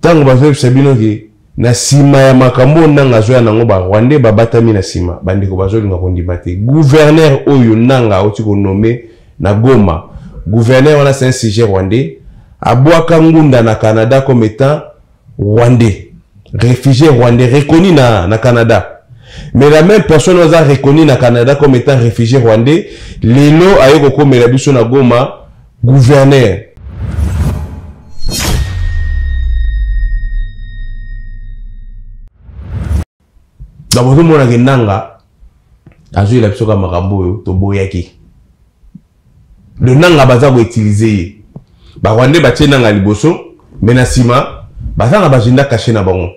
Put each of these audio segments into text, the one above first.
Tango bazo sabino ki na sima ya makambo nanga zo ya nango ba Rwandais babatami na sima bandeko bazo linga kondima te. Gouverneur oyo nanga oti ko nommé na Goma. Gouverneur wana c'est un sujet rwandais. Abwaka ngunda na Canada comme étant rwandais. Réfugié rwandais reconnu na Canada. Mais la même personne a reconnu na Canada comme étant réfugié rwandais. Lelo ayoko comme la biso na Goma gouverneur. D'abord, tout le monde a nanga, a joué la pièce comme Marambo, to boyaki. Le nanga baza go utiliser. Ba Rwandais ba tient nanga liboso, menasima, baza na bajinda caché na bango.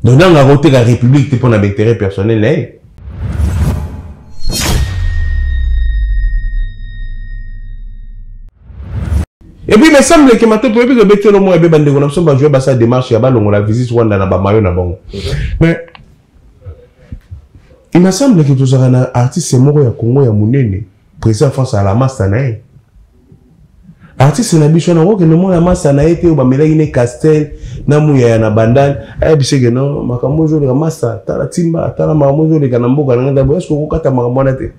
Donc nanga voté la République pour un intérêt personnel là. Et puis il me semble que maintenant pour que beto no mo ebe bande ko na so ba jouer ba sa démarche ya ba longo la visite Rwanda na ba mayo na bango. Mais il me semble que tous les artistes moko ya Congo ya munene président France à la masse na ye. Artiste na biso na ko ke no mo ya masse na ye te ba melaki ne Castel na muya na bandal ay bisege no makambo zo le masse tala timba tala makambo zo le kana mboka na nganda bo est-ce ko kata makambo na te.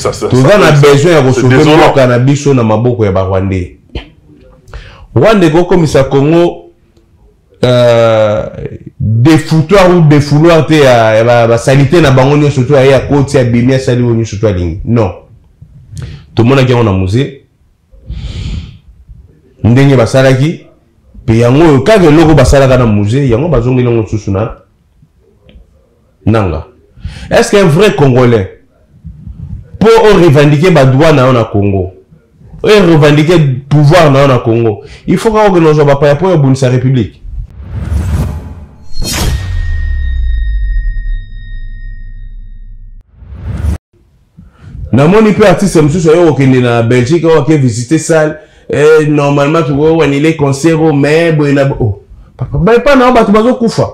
Tout a besoin de sauver le cannabis na maboko ya Rwandais. Rwanda comme ça Congo des foutoirs ou des fouloirs te la salité na bango nyo surtout ya côte ya bimia sali woni surtout lingi. Non. Tout le monde a un musée. Ndenge basalaki pe yango ka ke loko basalaka na musée yango bazongeli ngo susuna nanga. Est-ce qu'un vrai Congolais pour revendiquer les droits dans le Congo, pour revendiquer le pouvoir dans le Congo, il faut qu'on nous soit pas pour une sa république. Dans mon hyper artiste, je suis en Belgique, on va visiter salle. Normalement, tu vois, on est concert, mais bon, pas non, tu vas koufa.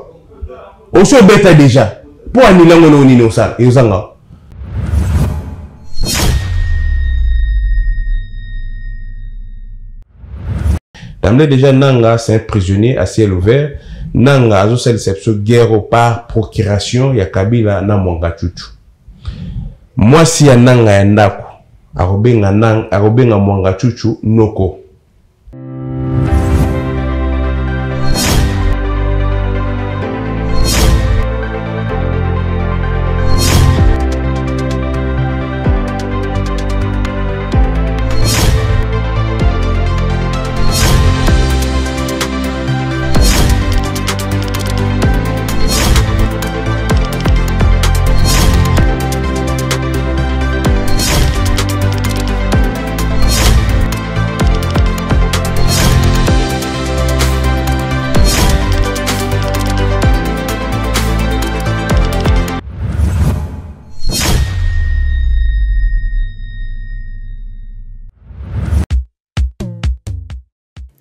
On se bête déjà. Pour annuler on est au salle, et aux D'emblée déjà Nanga c'est un prisonnier à ciel ouvert. Nanga a aussi l'exception guerre par procuration ya Kabila na Mwanga Chuchu. Moi si ya Nanga ya ndako arobenga Mwanga Chuchu noko.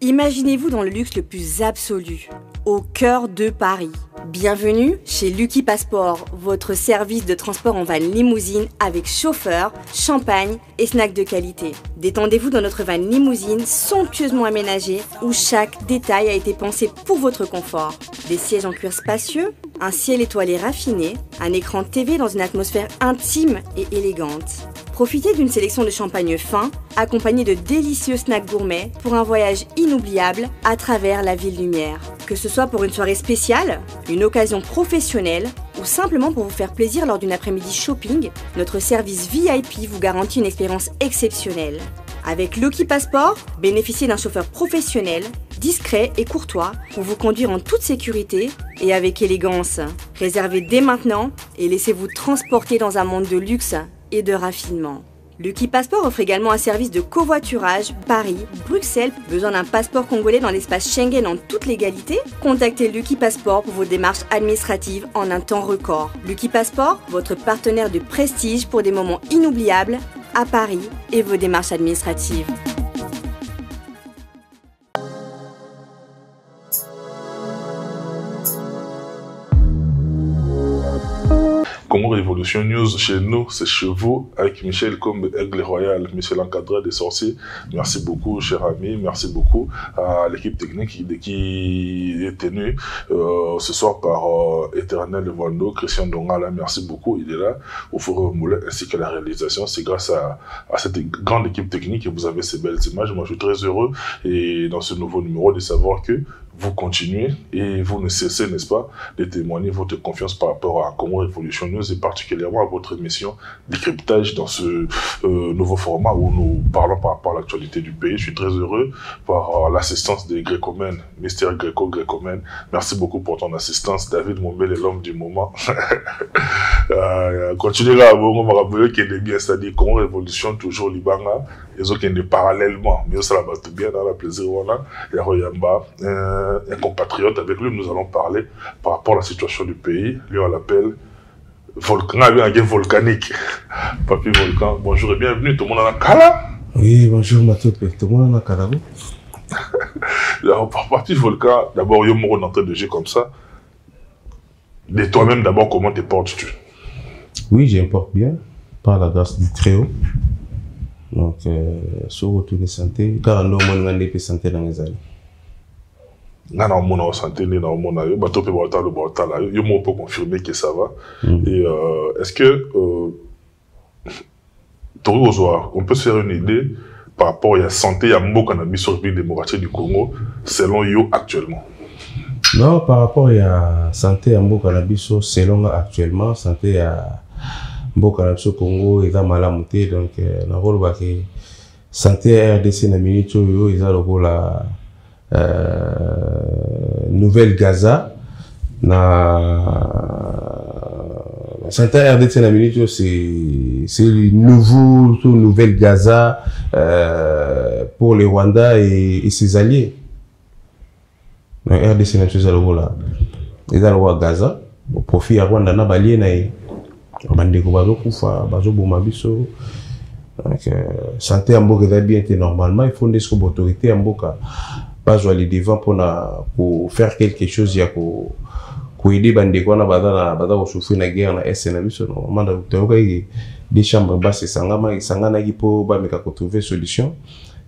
Imaginez-vous dans le luxe le plus absolu, au cœur de Paris. Bienvenue chez Lucky Passport, votre service de transport en van limousine avec chauffeur, champagne et snacks de qualité. Détendez-vous dans notre van limousine somptueusement aménagée où chaque détail a été pensé pour votre confort. Des sièges en cuir spacieux, un ciel étoilé raffiné, un écran TV dans une atmosphère intime et élégante. Profitez d'une sélection de champagne fin, accompagné de délicieux snacks gourmets pour un voyage inoubliable à travers la ville lumière. Que ce soit pour une soirée spéciale, une occasion professionnelle ou simplement pour vous faire plaisir lors d'une après-midi shopping, notre service VIP vous garantit une expérience exceptionnelle. Avec Lucky Passport, bénéficiez d'un chauffeur professionnel, discret et courtois pour vous conduire en toute sécurité et avec élégance. Réservez dès maintenant et laissez-vous transporter dans un monde de luxe et de raffinement. Lucky Passport offre également un service de covoiturage Paris, Bruxelles. Besoin d'un passeport congolais dans l'espace Schengen en toute légalité? Contactez Lucky Passport pour vos démarches administratives en un temps record. Lucky Passport, votre partenaire de prestige pour des moments inoubliables à Paris et vos démarches administratives. Congo révolutionnaire. Révolution News, chez nous, c'est chez vous, avec Michel comme Aigle Royal, monsieur l'encadreur des sorciers. Merci beaucoup, cher ami, merci beaucoup à l'équipe technique qui est tenue ce soir par Éternel Vando, Christian Dongala, merci beaucoup, il est là, au Forum Moulin, ainsi que la réalisation. C'est grâce à cette grande équipe technique que vous avez ces belles images. Moi, je suis très heureux, et dans ce nouveau numéro, de savoir que vous continuez et vous ne cessez, n'est-ce pas, de témoigner votre confiance par rapport à Congo Révolution News, et particulièrement à votre émission Décryptage dans ce nouveau format où nous parlons par rapport à l'actualité du pays. Je suis très heureux par l'assistance des Grécomènes, Mystère Gréco-Grécomène. Merci beaucoup pour ton assistance. David Mombel est l'homme du moment. Continuez à vous rappeler qu'il est bien, c'est-à-dire Congo Révolution, toujours Libanga, les autres qui sont parallèlement, mais ça va tout bien dans la plaisir. Voilà, Yaroyamba, un compatriote, avec lui nous allons parler par rapport à la situation du pays. Lui on l'appelle Volcan, un volcanique. Papy Volcan, bonjour et bienvenue, tout le monde en a Kala. Oui, bonjour Mathieu, tout le monde en a Kala. Papy Volcan, d'abord, il y a un d'entrée de jeu comme ça. De toi-même, d'abord, comment te portes-tu? Oui, je me porte bien, par la grâce du Très-Haut. Donc, sur retour de santé, car nous avons une santé dans les années. Nous avons une santé, nous avons une santé, on peut confirmer que ça va. Et est-ce que, on peut se faire une idée par rapport à la santé à Mbo Cannabis sur le pays démocratique du Congo, selon yo actuellement? Non, par rapport à la santé à Mbo Cannabis, selon actuellement, santé à Mbo Cannabis au Congo, il y a mal à monter, donc, la rôle que santé RDC na minute, il y a le rôle à Nouvelle Gaza, na santé RDC na minute, c'est le nouveau Nouvelle Gaza pour le Rwanda et ses alliés. Na RDC na chose le rôle là, il y a le roi Gaza, au profit à Rwanda na balien na bandeko bazo kufa bazo boma biso. Donc santé à Mboka va bien normalement, il faut des autorités à Mboka pas aller devant pour faire quelque chose ya ko aider bandeko na bada souffrir na guerre na SN na biso normalement des chambres basses sangana ki po ba meka ko trouver solution.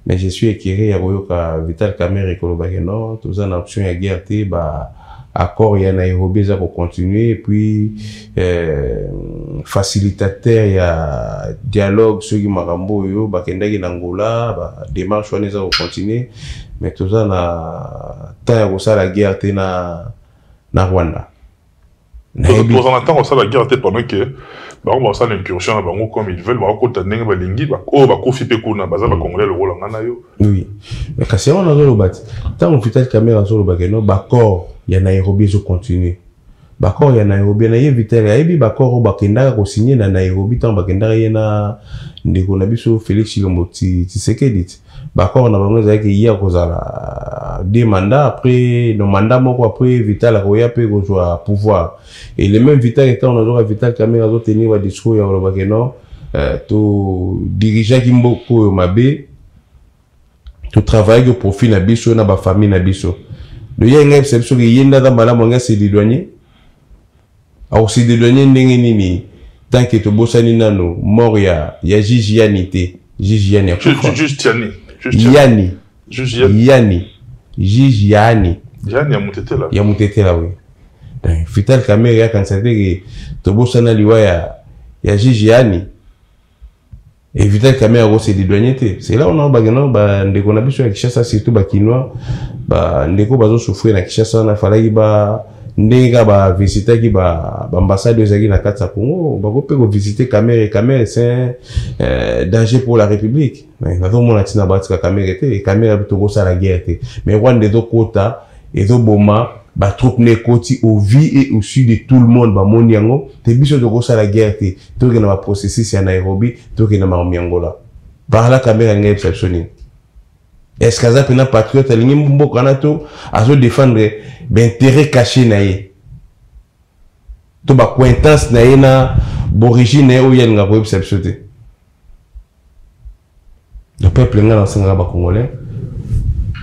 Mais je suis éclairé ya koyoka Vital Kamerhe kolobaki non tous en option ya guerre te ba accord ya Nairobi za ko continuer, et puis facilitateur ya dialogue sur makambo yo bakendaki na Angola ba démarche wana za ko continuer, mais tout ça na temps ya kosala guerre te na Rwanda. Pour en attendre ça la guerre te pendant que bah on va ça l'incursion na bango comme ils veulent ba ko tanenga ba lingi ba ko ba ko fipe kuna baza ba congolais le rôle ngana yo. Oui, mais quand c'est on a le bat tant on Vital Kamerhe sur le bageno ba corps ya Nairobi zo continuer. Ba corps ya Nairobi na ye Vital ya ebi ba corps ba kenda ko signer na Nairobi tant ba kenda ye na ndeko na biso Félix Tshilombo Tshisekedi. Ba corps na bango za ki hier kozala deux mandats, après nos mandats moko après Vital akoya pe ko joa pouvoir, et le même Vital étant on a Vital Kamerhe zo tenir wa discours ya lo bageno to dirigeant ki mboko mabe to travailler au profit na biso na ba famille na biso. Le yenga exception ki yenda da mala monga se douanier a aussi des douaniers ndenge nini tant que to bosani nano mort ya Jijiani te Jijiani juste Yani ya mutete la oui. Donc Vital Kamerhe ya constaté que to bosana liwa ya Jijiani, et Vital Kamerhe aussi des douaniers te. C'est là on a bagano ba ndeko na biso ya Kinshasa, surtout ba Kinois ba ndeko bazo souffrir na Kinshasa na falaki ba ndenge ba visiter ki ba ambassade ezaki na kati ya Congo ba ko pe ko visiter Kamerhe c'est un danger pour la République. Mais na tout monde tina batika Kamerhe te, et Kamerhe to ko sa la guerre te, mais Rwanda do kota et do boma ba troupe ne koti au vie et au sud de tout le monde ba moniango te biso to ko sa la guerre te to ke na ba processus ya Nairobi to ke na Angola par là Kamerhe ngep exceptionnel. Est-ce que ça pena patriote alingi mboka na to azo défendre l'intérêt caché na ye to ba cointance na ye na origine o yel nga ko exceptionné. Le peuple nga na sanga ba congolais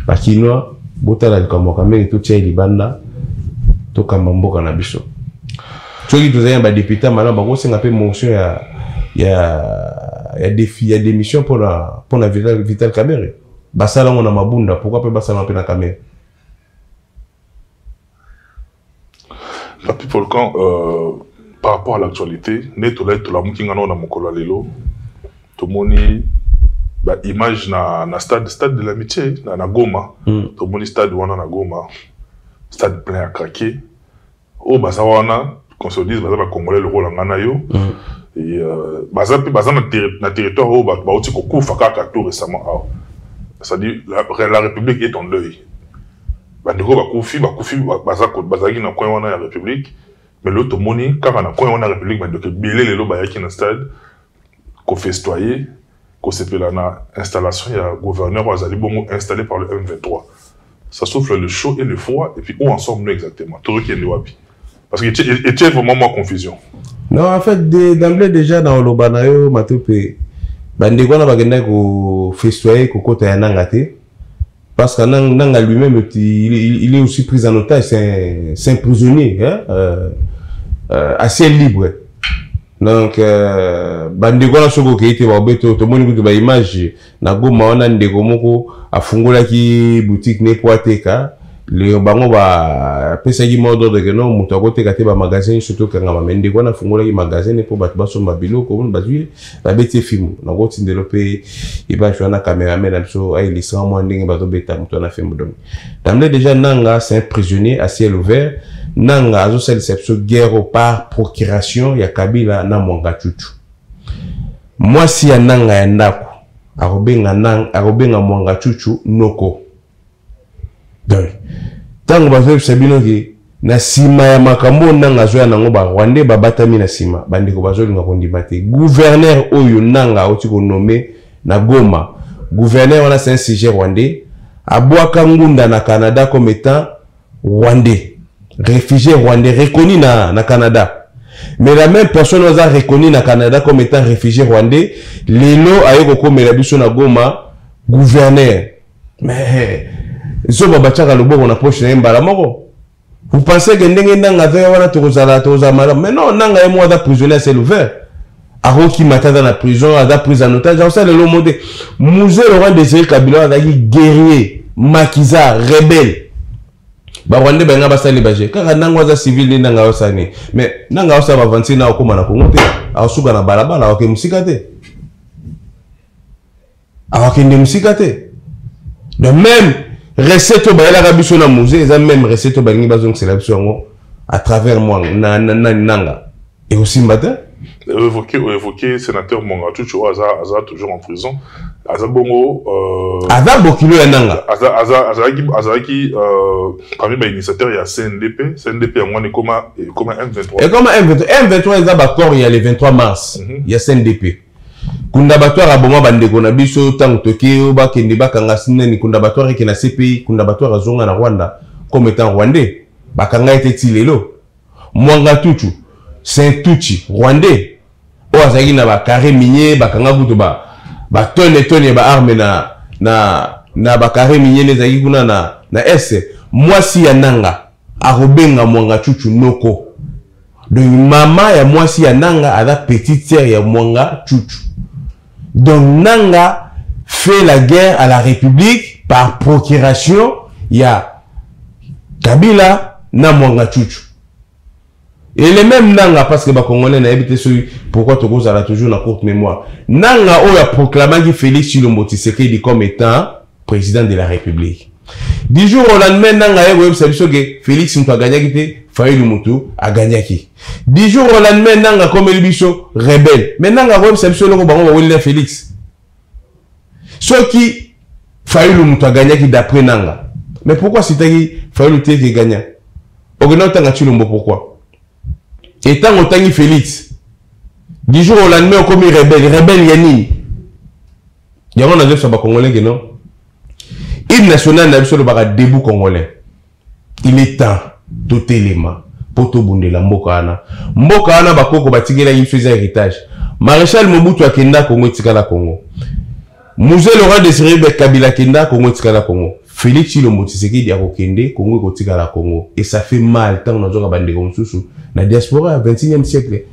ba Kinois botala comme Kamerhe to tsheli banda to kamba mboka na biso. soki tozali ba député malamu bakosenga mpe motion ya démission pour la Vital Kamerhe basala ngo na mabunda pourquoi pas basala mpe na Kamerhe. Papi Volcan, par rapport à l'actualité, tout la mukinga na mokolo lelo to moni ba image na stade de l'amitié na Goma, to moni stade wana na Goma, stade plein à craquer. Oh baza wana qu'on se dise baza ba congolais le rôle ngana yo et baza na territoire où ba oti ko kufa kaka tout récemment. C'est-à-dire la République est en deuil. Bandeko bakufi bazaki na coin wana ya République mais l'autre moni kaka na coin wana ya République bandeko bilé lelo bayaki na stade ko festoyer ko sepela na installation ya gouverneur azali bongo installé par le M23. Ça souffle le chaud et le froid et puis où ensemble nous exactement tout qui est wapi parce que était vraiment moi confusion. Non en fait d'emblée déjà dans le banayo matope bandeko na bagenda ko festoyer ko kota ya nangate. Parce que Nanga lui-même, il est aussi pris en otage, c'est un prisonnier, hein, assez libre. Donc, bandeko na soko keite ba beto to moni kutu ba image na Goma wana ndeko moko afungola ki boutique ne poateka le bango ba pesa ki modo de que non muto akoteka te ba magasin surtout kanga ba ndeko na fungola ki magasin po ba baso mabilo ko ba zui ba beti film na go tindelo pe e ba jona cameraman na so ay lisra mo ndenge ba to beta muto na film donc d'emblée déjà Nanga c'est un prisonnier à ciel ouvert. Nanga azo sel sepso guerre par procuration ya Kabila na Mwanga Chuchu. Moi si ya Nanga ya ndako arobenga Mwanga Chuchu noko. Donc tango bazo sabino ki na sima ya makambo Nanga zo ya nango ba Rwandais babatami na sima bandiko bazo linga kondima te. Gouverneur oyo Nanga oti ko nommé na Goma. Gouverneur wana c'est un sujet rwandais. Abwaka ngunda na Canada comme étant rwandais. Réfugié rwandais reconnu na Canada. Mais la même personne a reconnu na Canada comme étant réfugié rwandais. Lelo ayoko komela biso na Goma gouverneur. Mais zo babachaka lobo na poche na mbala moko. Vous pensez que ndenge ndanga veya wana toza mala mais non nanga emo da prisonnier à ciel ouvert. Aroki matata na prison ada prise en otage. On sait le monde Musée Laurent Désiré Kabila azaki guerrier, maquisard, rebelle. Rwandais benga basali baje kaka nanga za civil nanga osani mais nanga osa ba 26 na okoma na Kongo te asuka na balabala awake musika te awake ndi musika te de même recette ba la biso na musée za même recette ba ngi bazong sélection à travers moi nanga et aussi matin évoqué sénateur Mwanga Chuchu aza toujours en prison aza bongo aza bokilo ya Nanga azaki parmi les initiateurs il y a CNDP ngone comme M23 et comme M23 eza ba corps il y a le 23 mars il y a CNDP kundabatoire aboma bandeko na biso tango toki ba kende bakanga sineni kundabatoire ki na CPI kundabatoire azonga na Rwanda comme étant rwandais bakanga ete tilelo Mwanga Chuchu c'est Tutsi rwandais o azaki na ba carré minier bakanga kutu ba tonne ba arme na ba carré minier les azaki kuna na S mwasi ya Nanga arobenga Mwanga Chuchu noko donc mama ya mwasi ya Nanga a la petite sœur ya Mwanga Chuchu donc Nanga fait la guerre à la République par procuration ya Kabila na Mwanga Chuchu. Et les mêmes Nanga, parce que les Congolais n'ont pas dit pourquoi Togo a toujours la courte mémoire. Nanga a proclamé Félix Tshilombo Tshisekedi comme étant président de la République. 10 jours au lendemain, Nanga a dit Félix n'a pas gagné, Fayulu Mutu a gagné. 10 jours au lendemain, Nanga comme Elibiso rebelle. Mais Nanga a dit Félix. Ce qui Fayulu Mutu a gagné d'après Nanga. Mais pourquoi c'était Fayulu Mutu qui a gagné? Au Tshilombo pourquoi? Et tant autant Félix, 10 jours au lendemain, comme rebelle Yanni. Il y a un adepte sur le Congolais qui non. Hymne national n'a pas le debout congolais. Il est temps, tout élément, pour tout bonde la Mbokana. Mbokana, bakoko batigela il faisait héritage. Maréchal Mobutu a Kenda, Congo Tikala Congo. Musée Laurent Désiré Kabila Kenda, Congo Tikala Congo. Félix Tshilombo Tshisekedi a Kende, Congo Tikala Congo. Et ça fait mal tant on a joué à Bandeko Moussou. na diaspora 21e siècle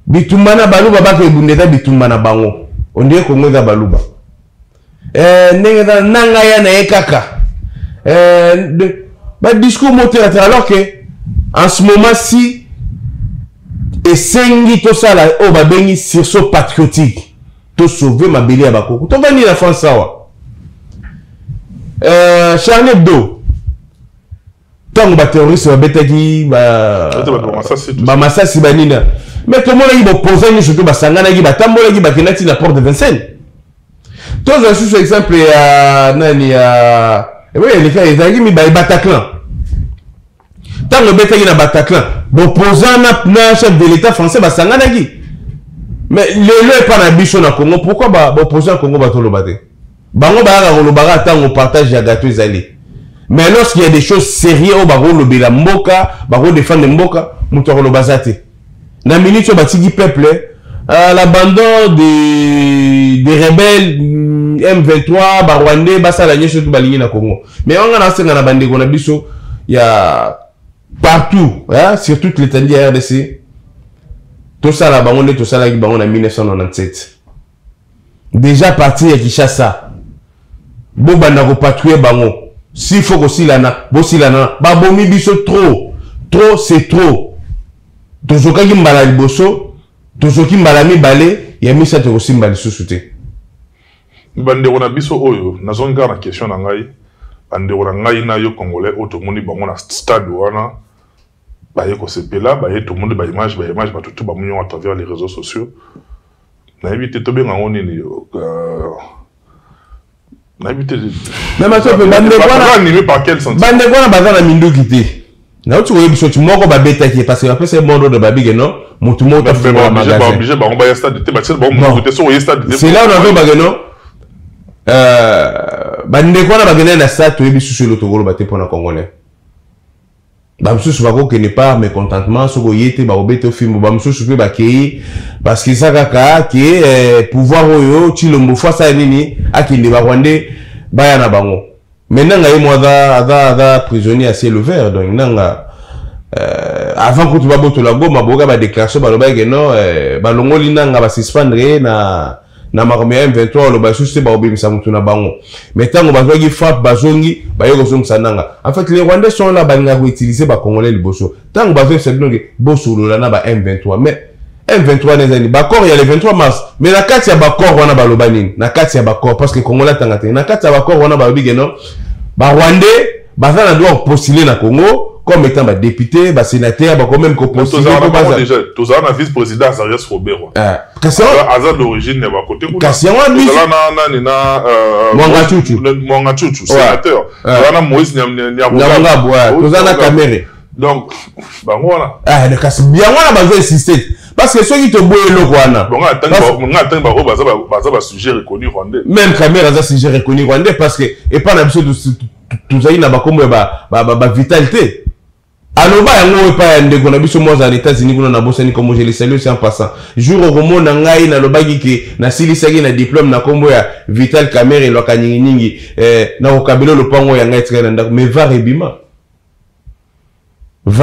bitumba na baluba bake bundeta bitumba na bango on dirait Congo za baluba ndenge za nanga ya na ekaka ba discours moteur alors que en ce moment-ci et sengi to sala o ba bengi sursaut patriotique to sauver ma belle ya bakoko to bani la France sawa Charlie Hebdo tant ba terroriste ba betaki ba masasi banina mais tout le monde qui opposé ni surtout ba sangana qui ba tambola qui ba kenati na porte de Vincennes tous un sous exemple nani ya oui les cas ils ont mis ba Bataclan tant le betaki na Bataclan opposant na chef de l'état français ba sangana qui mais le pas na biso na Congo pourquoi ba opposant Congo ba to lo baté bango ba ga lo baga tant on partage ya gâteau ezali. Mais lorsqu'il y a des choses sérieuses, on va relever la mboka, on va défendre mboka, on va le na minute au bâti du peuple, l'abandon des rebelles M23, Rwandais, basa la nyesho tout baligné na Congo. Mais on a lancé dans la bande qu'on a biso, il y a partout, hein, sur toute l'étendue de RDC. Tout ça là, on est tout ça là, on a 1997. Déjà parti à Kinshasa, Boba n'a pas patrouillé bango. S'il faut aussi là, babomi biso trop c'est trop. Toujours qui mbala liboso, toujours qui mbala mi balé, ya mi sa te aussi mbali susute. Bande wana biso oyo, nazonga na question na ngai, bande wana ngai na yo congolais auto mundi bango na stade wana, ba ye ko sepela, ba ye to mundi ba image ba tout ba munyo à travers les réseaux sociaux. Na éviter to benga ngoni ni yo. Même à ce peu, animé par quel sentiment? Bande quoi bazar na mindu kité. Na utu ko yebiso tu moko ba beta qui parce que après c'est monde de babige non, mutu mo ta fait magasin. Ba obligé ba on ba stade te ba tshel ba on côté so stade. C'est là on a vu bageno. Bande quoi na bagena na stade to yebiso sur l'autorolo ba te pona congolais. Ba msusu ba ko ke ne pas mécontentement so go yete ba obete au film ba msusu pe ba kei parce que ça kaka qui pouvoir oyo chilombo fois ça nini akinde ba Rwandais baya na bango. Maintenant ngai moi da prisonnier à ciel ouvert donc nanga avant que tu vas boto la goma boga ba déclaration ba loba que non ba longoli nanga ba suspendre na makomé M23 lo ba juste ba obimisa mutu na bango. Maintenant on va voir qui frappe bazongi ba yoko zonga nanga. En fait les Rwandais sont là ba nga ko utiliser ba congolais liboso. Tant ba faire c'est donc boso lo na ba M23 mais M23 nezani bakor ya le 23 mars mais na kati ya bakor wana baloba nini na kati ya bakor parce que congolais tangate na kati ya bakor wana balobi que non ba Rwandais baza na droit postuler na Congo comme étant ba député ba sénateur ba quand même ko postuler déjà tous un vice-président Azarias Robert kasi azar d'origine ne ba côté kuna kasi wa mi na Mwanga Chuchu sénateur wana Moïse Nyamungabo tous na caméra donc bango wana le kasi bien wana bazo insister parce que ceux qui te boyent le Rwanda bon attends ba sujet reconnu rwandais même caméra za sujet reconnu rwandais parce que et pas na biso tous aïna ba comme ba vitalité aloba yango pa ndeko na biso mo za États-Unis kuna na bosani comme je le salue c'est en passant jour au romo na ngai na lobaki ke na silisaki na diplôme na kombo ya vital caméra lo kanyingi na okabelo lo pango ya ngai tsena ndako mais va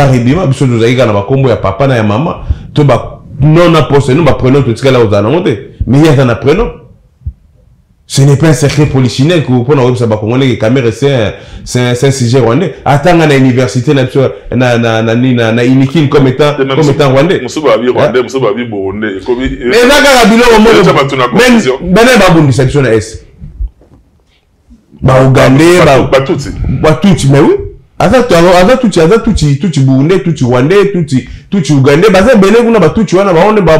rebima biso tozaika na bakombo ya papa na ya mama to ba non na poste nous ba prenons tout ce là aux anoté mais il y a un prénom ce n'est pas un secret polichinelle que vous prenez au ba congolais que caméra c'est un sujet rwandais attends à l'université na inikin comme étant rwandais musuba bi rwandais musuba bi burundais comme mais na ka bilo même bana ba bundi section na S ba ugandais ba tutsi mais oui Aza tuti Burundi, tuti Rwandais, tuti Ougandais, baza bene kuna ba tuti wana ba on ba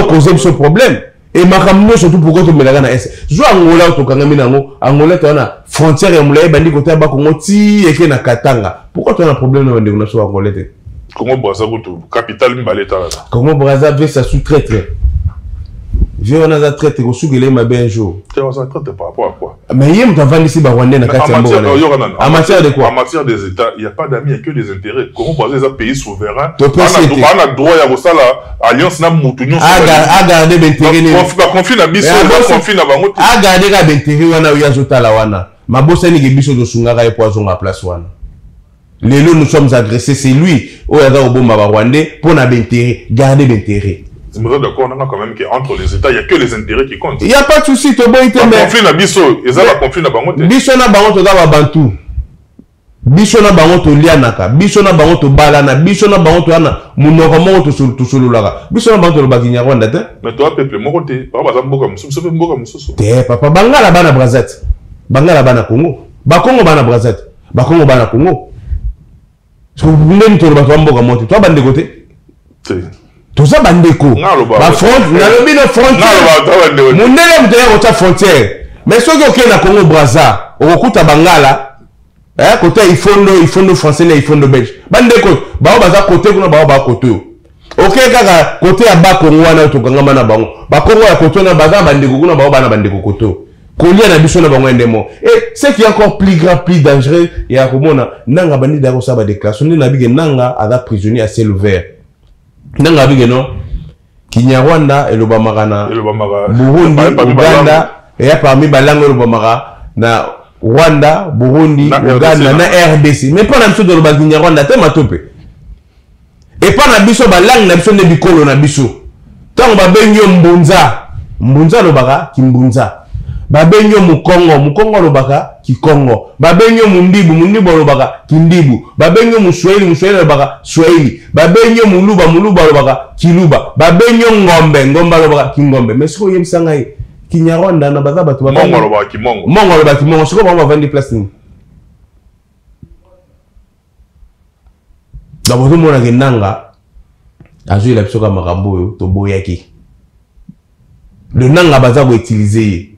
causer ce problème. Et makamno surtout pourquoi tu melaga na S. Zo Angola to kangami nango, Angola to na frontière ya mulaye bandi côté ba Congo ti eke na Katanga. Pourquoi tu as un problème na bandi kuna so Angola te? Congo Brazzaville capitale Mbaleta là. Congo Brazzaville ça sous-traite. Je vais en traite au sougele ma bien jour. Tu vas en traite par rapport à quoi? Mais il y a un travail ici Rwandais na Katambo. En matière de quoi? En matière des États, il n'y a pas d'amis, il n'y a que des intérêts. Comment passer les pays souverains? On a droit à ça là. Alliance na mutunyo. A garder l'intérêt. Conflit na biso, conflit na bango. A garder l'intérêt wana uya zota la wana. Mabosa ni biso do sungaka e poison à place wana. Lelo nous sommes agressés, c'est lui. Oyaga Oboma Rwandais pour n'a d'intérêt, garder d'intérêt. C'est d'accord, on a quand même qu'entre les États, il n'y a que les intérêts qui comptent. Il n'y a pas de souci, tu as le conflit na biso, et ça, le conflit na bango. Biso na bango to daba bantu. Biso na bango to lianaka, biso na bango to balana, biso na bango to ana munoko mo to sololaka. Biso na bango to bakinya Rwanda te. Mais toi peuple moko te, papa baza mboka mususu, mboka mususu. Te papa bangala bana Brazat. Bangala bana Congo. Ba Congo bana Brazat. Ba Congo bana Congo. So même to ba mboka mo te. Toi bande côté. Te. Tout ça bandeko. Ba front, na lobi no frontière. Mundele mtaya ko frontière. Mais ceux qui ok na Congo Brazza, okuta bangala. Côté il faut français il faut belge. Bandeko, ba baza côté kuna ba côté. OK kaka côté ya ba Congo wana to kangama na bango. Ba Congo ya côté na baza bandeko kuna ba na bandeko côté. Kolia na biso na bango ndemo. Et ce qui est encore plus grave, plus dangereux, il y a komona nanga bandi da ko sa ba déclaration ni na bige nanga ada prisonnier à ciel ouvert. Nanga bige no Kinyarwanda et Lobamara Burundi Uganda et parmi balango Lobamara na Rwanda Burundi Uganda na RDC mais pas na biso de Kinyarwanda te matope et pas na biso balango na biso ne bikolo na biso tango babenyo mbunza lobaka kimbunza babenyo mukongo lobaka kikongo babenyo mundibu lobaka kindibu babenyo muswahili lobaka swahili babenyo muluba lobaka kiluba babenyo ngombe lobaka kingombe mais siko yebisanga Kinyarwanda na baza batu ba mongo lobaka kimongo siko ba vendre place ni d'abord mona nanga azui la bisoka makambo to boyaki le nanga baza ko utiliser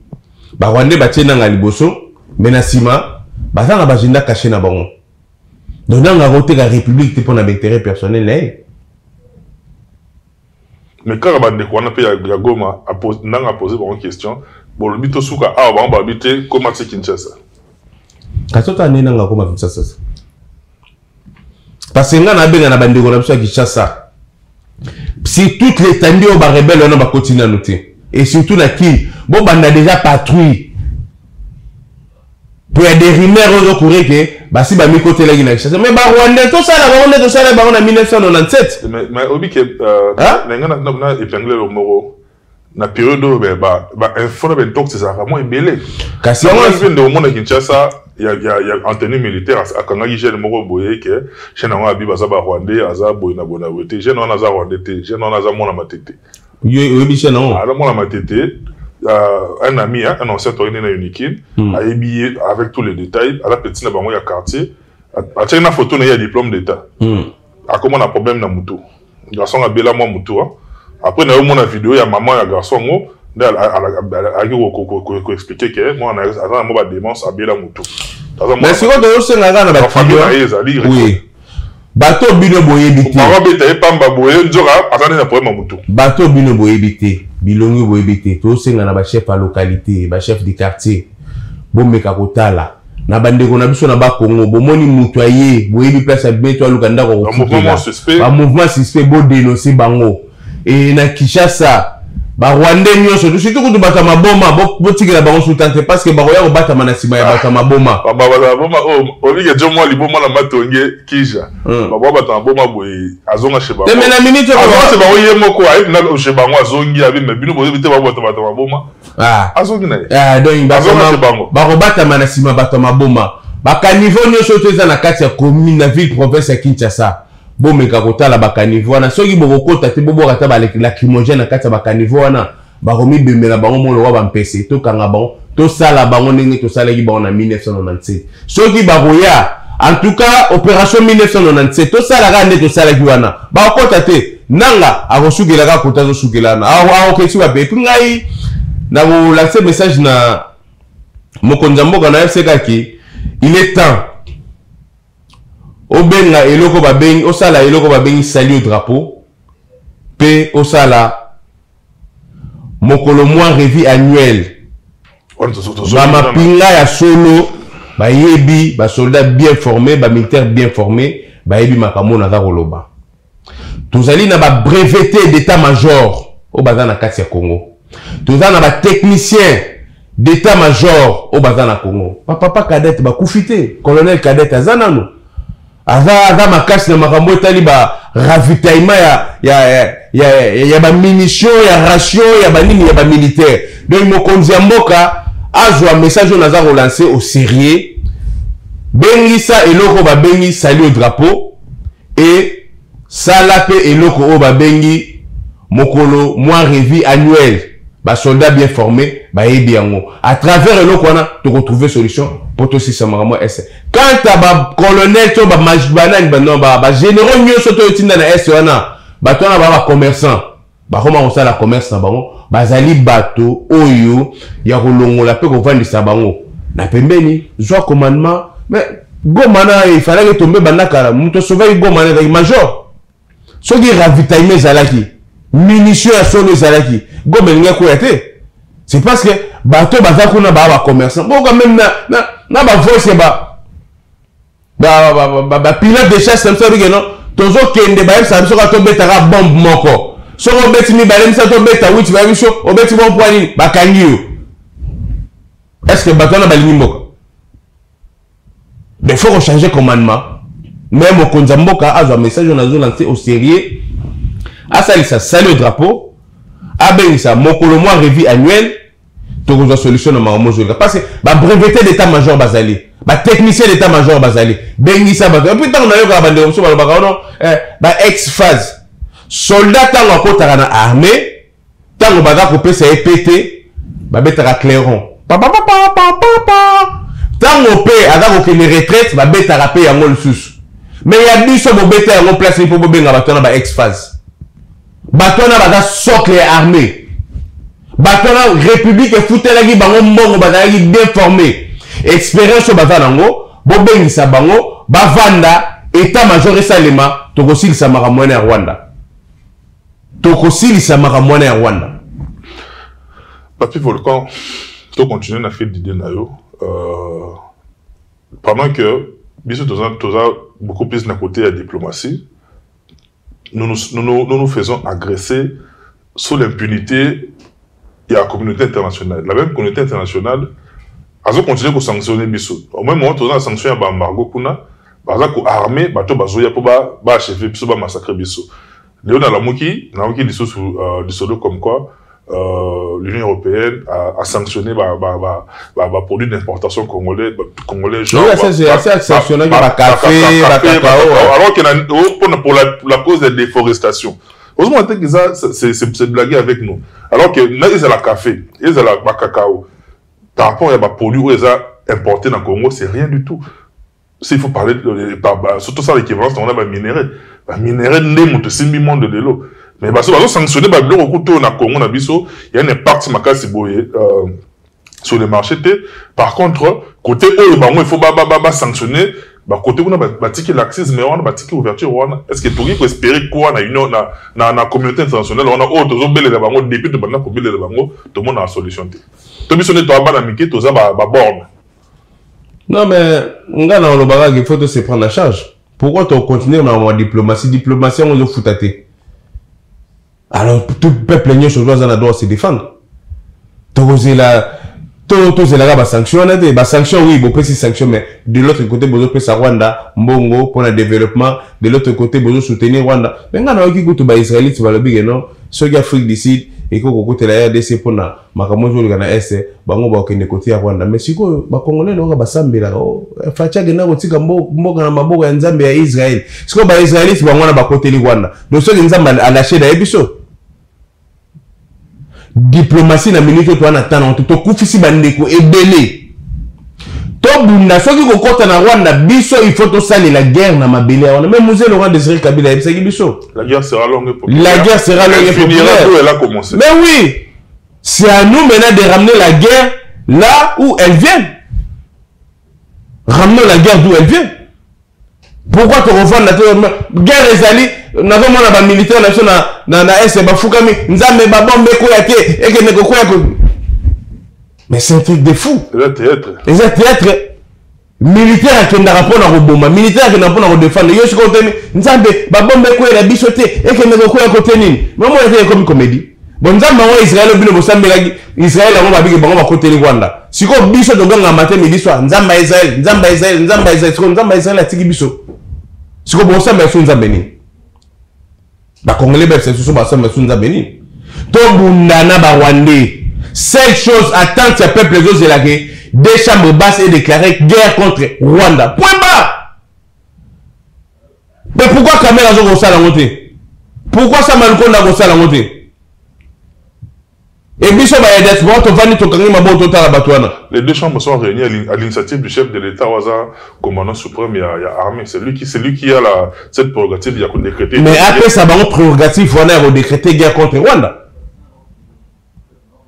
ba Rwandais ba tienanga liboso mais na sima baza na bagenda caché na bango donc nanga voter la république te pour intérêt personnel là mais quand bande ko na pe ya Goma nanga poser une question bon le bito suka a ba ba bité comment c'est Kinshasa kasota nanga koma Kinshasa parce que ngana benga na bande ko na biso Kinshasa si toutes les tendus au ba rebelle on va continuer à noter et surtout là qui bon on a déjà patrouille pour y a des rumeurs au courrier que bah si bah mi côté là il a chassé mais bah Rwanda tout ça là on a 1997 mais obi que na épinglé le moro na période bah info na ben donc c'est ça vraiment embellé kasi on vient de monde Kinshasa il y a en tenue militaire à Kangagi jeune moro boye que chez na abi baza ba Rwandais aza boye na bona wote jeune on aza Rwandais jeune on aza mona matete oui chez non alors mona matete un ami, un ancien tourné na Unikin, a habillé avec tous les détails, à la petite na bango ya quartier, a tiré une photo na ya diplôme d'état. A comment on a problème na mutu. Garçon a bela moi mutu. Après na eu mon vidéo ya maman ya garçon mo, a expliquer que moi on a attend moi ba démence a bela mutu. Mais c'est quoi de c'est na na ba vidéo. Oui. Bato bino boye bité. Ba beta e pamba boye nzora attendez na problème mutu. Bato bino boye bité. Bilongi boyebite to senga na ba chef à localité ba chef de quartier bomeka kotala na bandeko na biso na ba Congo bomoni mutu aye boyebi place bientôt alukanda ko mouvement suspect bo dénoncer bango et na Kinshasa ba Rwandais nyonso surtout ko bata maboma bo tigela bango soutante parce que ba roya ko bata manasima ya bata maboma ba maboma o bige jomo liboma na matonge kisha ba bata maboma boye azonga sheba mais na minute ko ba ba oye moko ay na sheba ngo azongi abi me bino boye bite ba bata maboma azongi na donc ba ko bata manasima bata maboma ba caniveau nyonso to eza na kati ya commune na ville province ya Kinshasa bomeka kotala ba caniveau wana soki bokota te boboka ta ba lacrymogène na kati ya ba caniveau wana ba komi bemela bango molo wa ba mpese to kanga bango to sala bango ndenge to sala ki bango na 1997 soki ba roya en tout cas opération 1997 to sala ka nde to sala ki wana ba kota te nanga akosukela ka kota zo sukelana okesi ba pe ngai na bo lancer message na mokonza mboka na FCK ki il est temps obenga eloko babengi osala eloko babengi sali au drapeau pe osala mokolo mois revi annuel ba mapinga ya solo ba yebi ba soldats bien formés ba militaires bien formés ba yebi makambo na za koloba tozali na ba breveté d'état-major au baza na kati ya Congo tozali na ba technicien d'état-major au baza na Congo papa cadet ba kufite colonel cadet azanano Aza makasi na makambo etali ba ravitaillement ya ba munitions, ya ration, ya ba nini, ya ba militaire. Donc mokonzi ya mboka azwa message on aza relancer au sérieux. Bengisa eloko ba bengi salut au drapeau et salape eloko o ba bengi mokolo mois revue annuel. Ba soldats bien formés, ba yebi yango. À travers eloko wana to retrouver solution pour tout ça maramo S. Quand ba colonel to ba majbana ba généraux nyoso to etinda na S wana, ba to na ba commerçant. Ba koma on sala commerce na bango, bazali bato oyo ya kolongola pe ko vandisa bango. Na pembeni, zwa commandement, mais Gomana il fallait que tomber banaka, muto sauver Gomana avec major. Soki ravitaillement zalaki, munitions à solo zalaki, Gomena ko yate. C'est parce que bato bazako na ba commerçant. Bon quand même na ba voice ba pilote de chasse comme ça que non, tozo kende ba ça so ka to betara bombe moko. So on beti mi balem ça to beta which ba biso, on beti bon poani ba kangi yo. Est-ce que bato na balini moko? Il faut changer commandement. Même au Konzamboka a un message on a lancé au sérieux. A ça salut le drapeau. A ben ça mokolo mois revue annuel. To ko solution na maman jola parce que ba breveté d'état-major bazali. Ba technicien d'état-major bazali. Ben ça ba puis tant on a yo ka bande so ba non ba ex-phase. Soldat tant on kotaka na armée, tant on ba ko pesa EPT, ba betaka clairon. Papa. Tant on paie avec une retraite, va bête à rapper à mon sous. Mais il y a des choses qui bête à mon place pour benga batona ba ex-phase. Batona ba socle armée. Batona république et fouté la gi bango mbongo ba gi bien formé. Expérience ba zanango, bo bengisa bango, ba vanda état-major salema tokosil samara mwana ya Rwanda. Tokosil samara mwana ya Rwanda. Papi Volcan, tu continues à faire d'idées nayo. Pendant que beaucoup plus d'un côté de la diplomatie, nous faisons agresser sous l'impunité de la communauté internationale. La même communauté internationale a continué à sanctionner Bissou. Au même moment, nous avons sanctionné l'embargo kuna, par exemple, l'armée, bateau bazoya pour achever Bissou, massacrer Bissou. Léon Alamuki, Naoki dissous comme quoi. L'Union européenne a sanctionné produits d'importation congolais genre c'est sanctionné café, cacao, alors que pour la cause de la déforestation. Heureusement que ça c'est blagué avec nous. Alors que là ils ont la café, ils ont la cacao. Par rapport à produits où ils ont importé dans le Congo, c'est rien du tout. S'il faut parler surtout ça l'équivalence on a minerai ne monte 6 millions de l'eau. Mais parce que sanctionner le couteau na Congo na biso, il y a un impact makasi boye sur le marché. Par contre, côté eux il faut sanctionner, côté on a bâti l'axisme mais on a bâti ouverture est-ce que tu peux espérer quoi na union na communauté internationale on a autre belle de bango depuis de bana ko belle de bango tout le monde a solution té. To biso ne to ba na miki to za ba borne. Non mais nga na lo baga il faut se prendre en charge. Pourquoi tu continues dans la diplomatie on le foutaté. Alors, tout peuple n'y doit se défendre. Tous les sanctions, oui, bon, précis sanctions, mais de l'autre côté, vous avez Rwanda, Mbongo, pour le développement, de l'autre côté, vous soutenir Rwanda. Mais quand on a dit que les Israélites, va le big, non, ceux qui Afrique d'ici, et que vous côté la RDC pour na, makamojo le Ghana est, bango ba okende côté ya Rwanda. Mais si ko ba Congolais n'aura pas sambela, facha gena kotika mboga na maboga ya Nzambe ya Israël. Si ko ba Israélites bango na ba côté li Rwanda. Donc ceux qui Nzambe a lâché da ebiso. Diplomatie na minute to na tana to kufisi bandeko ebele to bunda soki ko kota na Rwanda biso il faut to sali la guerre na mabele wana même Mzee Laurent Désiré Kabila ebisaki biso la guerre sera longue et populaire. La guerre sera longue et populaire. Elle a commencé. Mais oui, c'est à nous maintenant de ramener la guerre là où elle vient. Ramenons la guerre d'où elle vient. Pourquoi te revendre la guerre ezali na vraiment na ba militaire na ese ba fukami nzambe ba bombe ko yake eke ne ko yako. Mais c'est un truc de fou. C'est un théâtre militaire qui n'a rapport à Roboma, militaire qui n'a pas à défendre. Yo suis content nzambe ba bombe ko la bisoté eke ne ko yako tenini. Maman était comme comédie. Bon nzambe wa Israël bino bosambe la Israël la ba bigi bango ba côté Rwanda. Siko biso donga matin midi soir nzamba Israël, nzamba Israël, nzamba Israël, nzamba Israël atiki biso. C'est comme ça, mais Sunza Beni. Bah, Congolais, c'est ce que c'est Sunza Beni. Tombundana Barwandé. Seule chose, attendre ce peuple les autres, c'est là que des chambres basses et déclaré guerre contre Rwanda. Point barre. Mais pourquoi Kamel a joué ça la montée? Pourquoi ça m'a le ça la montée? Et Bisso Bayades, les deux chambres sont réunies à l'initiative du chef de l'État, Waza, commandant suprême, il y a armée. C'est lui qui a cette prérogative, il y a qu'on décréter. Mais après ça, il y a une prérogative, il faut décréter guerre contre Rwanda.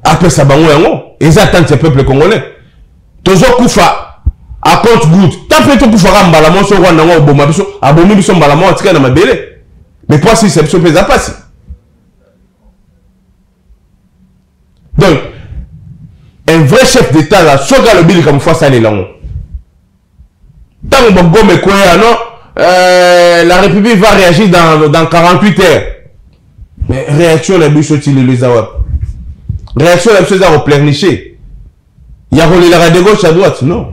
Après ça, il y a ils attendent ces peuples congolais. Toujours Koufa, à compte goutte. Tant que tu Koufa, Rambalamon, sur Rwanda, Abomi, Bisson, Balamon, Tika, na Mabele. Mais quoi si c'est Bisson Pesa passe? Donc, un vrai chef d'État là, Soga le Bill comme fois ça les langues. Tant que Bogome Kouya, non, la République va réagir dans 48 heures. Mais réaction la bûche au les awap. Réaction la bûche au pleurnicher. Il y a relé la de gauche à droite, non.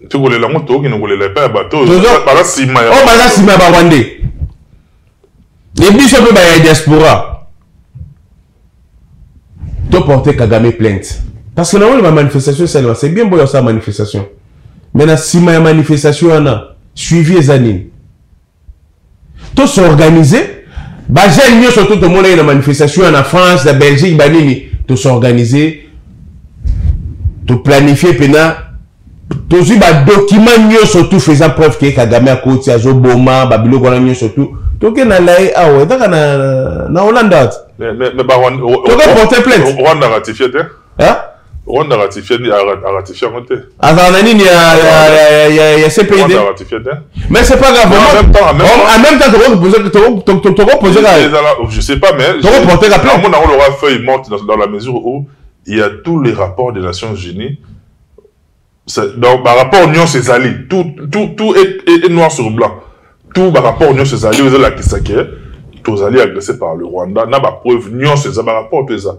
Tu voulais la moto qui ne voulait pas bateau. Oh, bah là, c'est ma Barwandé. Les biches peuvent y avoir diaspora. Tu porter Kagame plainte. Parce que normalement, ma manifestation, c'est bien beau sa manifestation. Maintenant, si ma manifestation en a suivi les années, tout s'organiser, bah j'ai mieux surtout tout le monde la manifestation en France, la Belgique, bah tout s'organiser, tout planifier, pena, tout aussi bah document mieux surtout faisant preuve que Kagame a côté à Zoboma, Babilo qu'on a mieux surtout. Tout que na lai ah ouais, na Hollande. Mais Rwanda a ratifié, hein? Rwanda a ratifié, a ratifié en côté. Alors, il y a CPID. Rwanda a ratifié, mais c'est pas grave. En même temps, tu vas poser je sais pas, mais. Tu vas porter la plainte. On aura feuille morte dans la mesure où il y a tous les rapports des Nations Unies. Donc, par rapport à Union Césali, tout est noir sur blanc. Tout par rapport à Union Césali, vous avez la Kisake. Tous allés agressés par le Rwanda, n'a pas preuve, n'y a pas rapport à ça.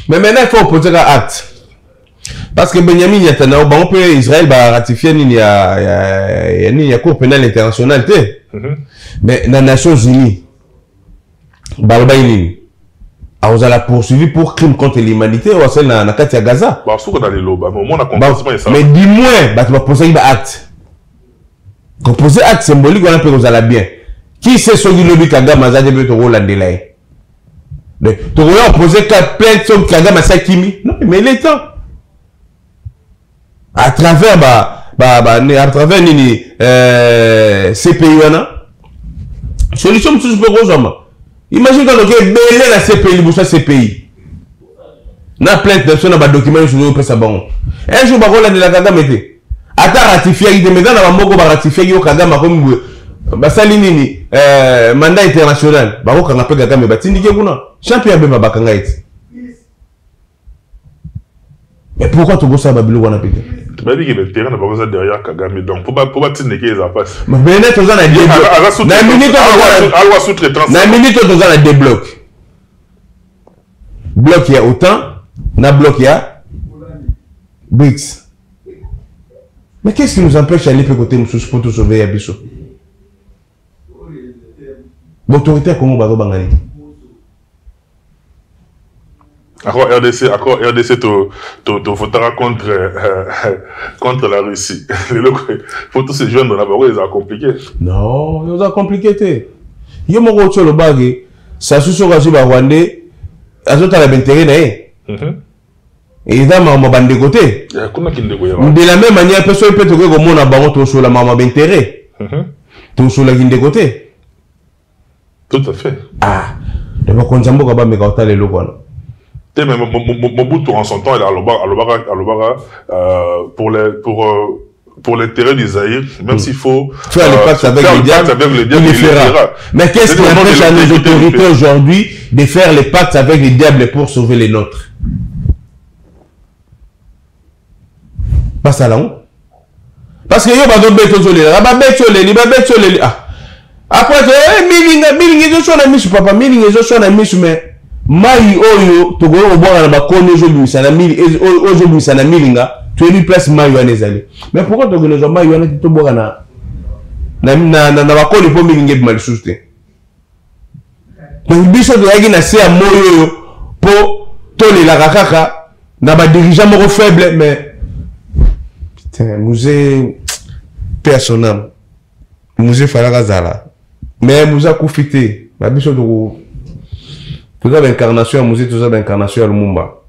Mais maintenant, il faut opposer un acte. Parce que Benjamin Netanyahu, on peut Israël ratifier il y a Cour pénale internationale. Mais dans les Nations Unies, Balbaïni, on a poursuivi pour crime contre l'humanité ou c'est dans Katia Gaza. Mais dis-moi, tu vas poser un acte. Quand poser un acte symbolique, on a pu vous aller bien. Qui c'est ce qui lobby Kagame a dit que tu as délai? Tu as posé plein de choses Kagame a Sakimi. Non, mais il est temps. À travers CPI, solution tout ce que imagine quand on a belé la CPI, pour ça CPI. Na plein de personnes dans document sur le presse bon. Un jour ba Hollande la Kagame était. Ata ratifié il demande na moko ba ratifié yo Kagame comme basali nini mandat international ba ko ngapeka Kagame batindike kuna champion beba bakanga iti. Mais pourquoi tu vois ça Babylou wana pété? Tu m'as dit que le terrain n'a pas besoin derrière Kagame donc pour pas tindike les affaires. Mais Benet to za na débloc. Na minute to za na débloc. Bloc il y a autant, na bloc il y a BRICS. Mais qu'est-ce qui nous empêche d'aller côté nous pour tout sauver Abisso? L'autorité comment va bangani? Encore RDC te votera contre la Russie. Faut tous ces jeunes là-bas, ils ont compliqué. Non, ils ont compliqué. Yo mo ko le bagé, ça sous sur Rwanda, azota la bintéré na et dans ma bande de côté. De la même manière, personne peut te dire que mon abandon tout sur la maman d'intérêt. Tout sur la ligne de côté. Tout à fait. Ah, de ma conjambo kaba me kauta le logo. Mais Mobutu en son temps, il a pour l'intérêt du Zaïre, même s'il faut faire les pactes avec les diables, il les fera. Mais qu'est-ce qui empêche à nos autorités aujourd'hui de faire les pactes avec les diables pour sauver les nôtres? Pas ça là. Parce que yo ba do beto zolé, ba beto les après milinga zo sona misu papa milinga zo sona misu mais mai oyo to go obora na ba kono zo luisa na mili ozo luisa na milinga tu es place mai wana ezali. Mais pourquoi to go na mai wana to bora na na bakoli po mingi ngebima lisusu te. Donc biso toyaki na se ya moyo po tolelaka kaka na badirigeant moko faible, mais putain, musée personnel, musée falaka zala, mais musée akufi te. Na biso toza l'incarnation ya musée, toza l'incarnation ya Lumumba.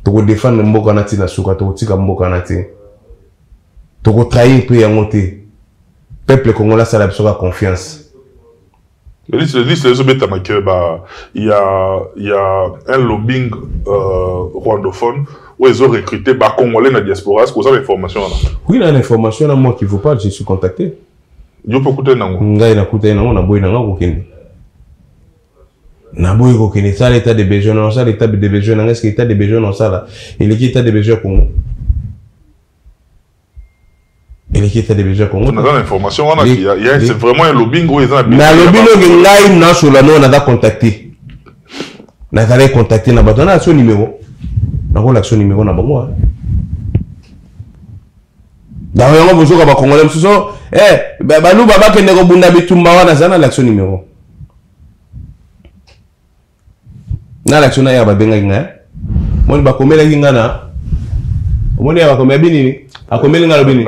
Toko défendre mboka na ti na suka, toko tika mboka na ti. Toko trahir pe yango te. Peuple congolais ça la biso ka confiance. Il y a un lobbying rwandophone où ils ont recruté des Congolais dans la diaspora. Est-ce que vous avez l'information là? Oui, l'information là, moi qui vous parle, je suis contacté. Je peux écouter nango. Ngai na écouter nango na boy nango kokende. Na boy kokende ça l'état de besoin, non ça l'état de besoin, est-ce que l'état de besoin non ça là? Et l'état de besoin Congo. Et l'état de besoin Congo. On a l'information là, c'est vraiment un lobbying où ils ont. Na lobbying ngai na sur la non on a contacté. Na allé contacter na bato na son numéro. Na ko l'action numéro na bango. Dans le moment où on Congolais, balou baba kende ko bunda bitumba wana zana l'action numéro. Na l'action na ya babenga nga. Moni ba komela kinga na. Moni ya ba komela binini. Akomela nga lobini.